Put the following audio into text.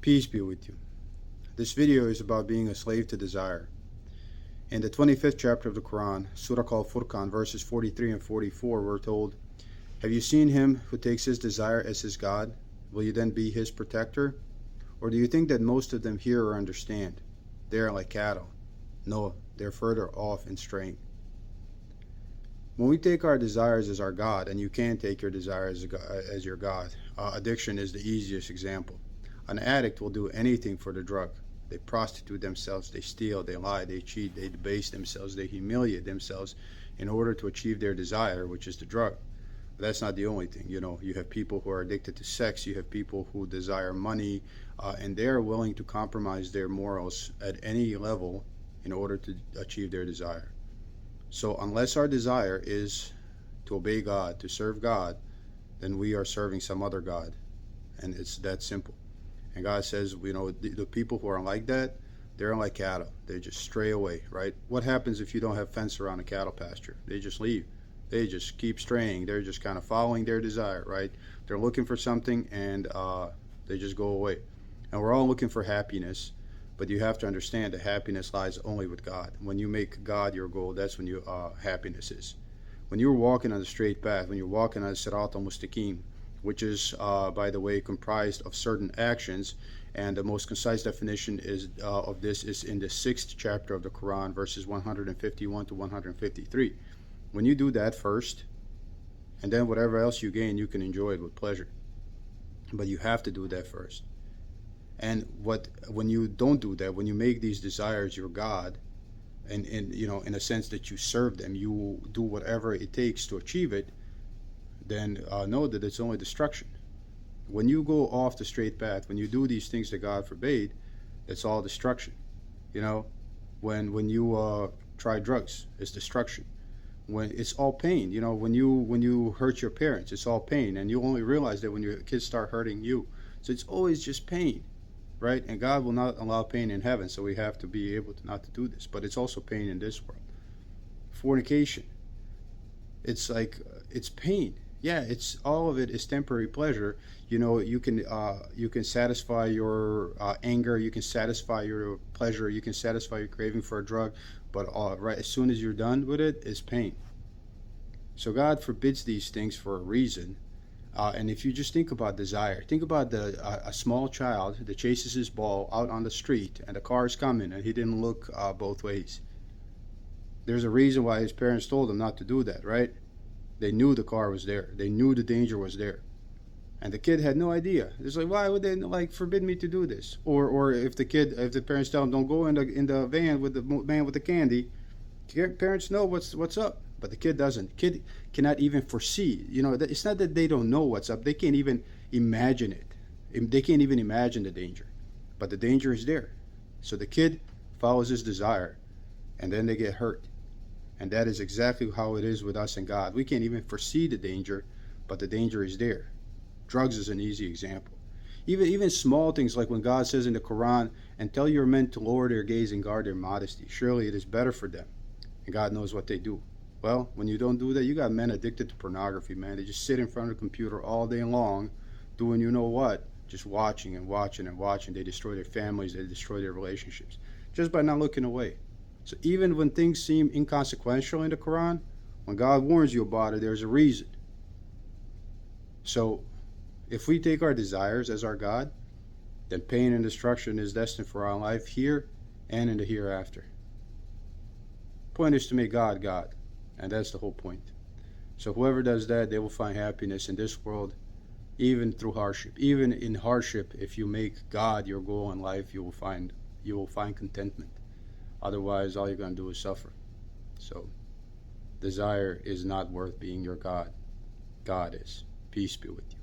Peace be with you. This video is about being a slave to desire. In the 25th chapter of the Quran, Surah called Furqan, verses 43 and 44, we're told, "Have you seen him who takes his desire as his God? Will you then be his protector? Or do you think that most of them hear or understand? They are like cattle. No, they're further off in straying." When we take our desires as our God, and you can take your desires as your God, addiction is the easiest example. An addict will do anything for the drug. They prostitute themselves, they steal, they lie, they cheat, they debase themselves, they humiliate themselves in order to achieve their desire, which is the drug. But that's not the only thing. You have people who are addicted to sex, you have people who desire money, and they are willing to compromise their morals at any level in order to achieve their desire. So unless our desire is to obey God, to serve God, then we are serving some other God. And it's that simple. And God says, the people who are like that, they're like cattle. They just stray away, right? What happens if you don't have fence around a cattle pasture? They just leave. They just keep straying. They're just kind of following their desire, right? They're looking for something and they just go away. And we're all looking for happiness. But you have to understand that happiness lies only with God. When you make God your goal, that's when happiness is. When you're walking on the straight path, when you're walking on Sirat al-Mustaqim, which is, by the way, comprised of certain actions, and the most concise definition of this is in the 6th chapter of the Quran, verses 151 to 153. When you do that first, and then whatever else you gain, you can enjoy it with pleasure. But you have to do that first. And when you don't do that, when you make these desires your God, and in a sense that you serve them, you do whatever it takes to achieve it, then know that it's only destruction. When you go off the straight path, when you do these things that God forbade, it's all destruction. When you try drugs, it's destruction. When it's all pain. When you hurt your parents, it's all pain, and you only realize that when your kids start hurting you. So it's always just pain. Right? And God will not allow pain in heaven, so we have to be able to not to do this. But it's also pain in this world. Fornication. It's pain. Yeah, it's all of it is temporary pleasure. You can satisfy your anger, you can satisfy your pleasure, you can satisfy your craving for a drug, but right as soon as you're done with it, it's pain. So God forbids these things for a reason. And if you just think about desire, think about a small child that chases his ball out on the street and the car is coming and he didn't look both ways. There's a reason why his parents told him not to do that, right? They knew the car was there. They knew the danger was there. And the kid had no idea. It's like, why would they forbid me to do this? Or if the parents tell him don't go in the van with the man with the candy, parents know what's up. But the kid doesn't. The kid cannot even foresee. It's not that they don't know what's up. They can't even imagine it. They can't even imagine the danger. But the danger is there. So the kid follows his desire, and then they get hurt. And that is exactly how it is with us and God. We can't even foresee the danger, but the danger is there. Drugs is an easy example. Even small things like when God says in the Quran, "And tell your men to lower their gaze and guard their modesty. Surely it is better for them." And God knows what they do. Well, when you don't do that, you got men addicted to pornography, man. They just sit in front of the computer all day long doing just watching and watching and watching. They destroy their families, they destroy their relationships just by not looking away. So even when things seem inconsequential in the Quran, when God warns you about it, there's a reason. So if we take our desires as our God, then pain and destruction is destined for our life here and in the hereafter. Point is to make God God. And that's the whole point. So whoever does that, they will find happiness in this world, even through hardship. Even in hardship, if you make God your goal in life, you will find contentment. Otherwise, all you're going to do is suffer. So desire is not worth being your God. God is. Peace be with you.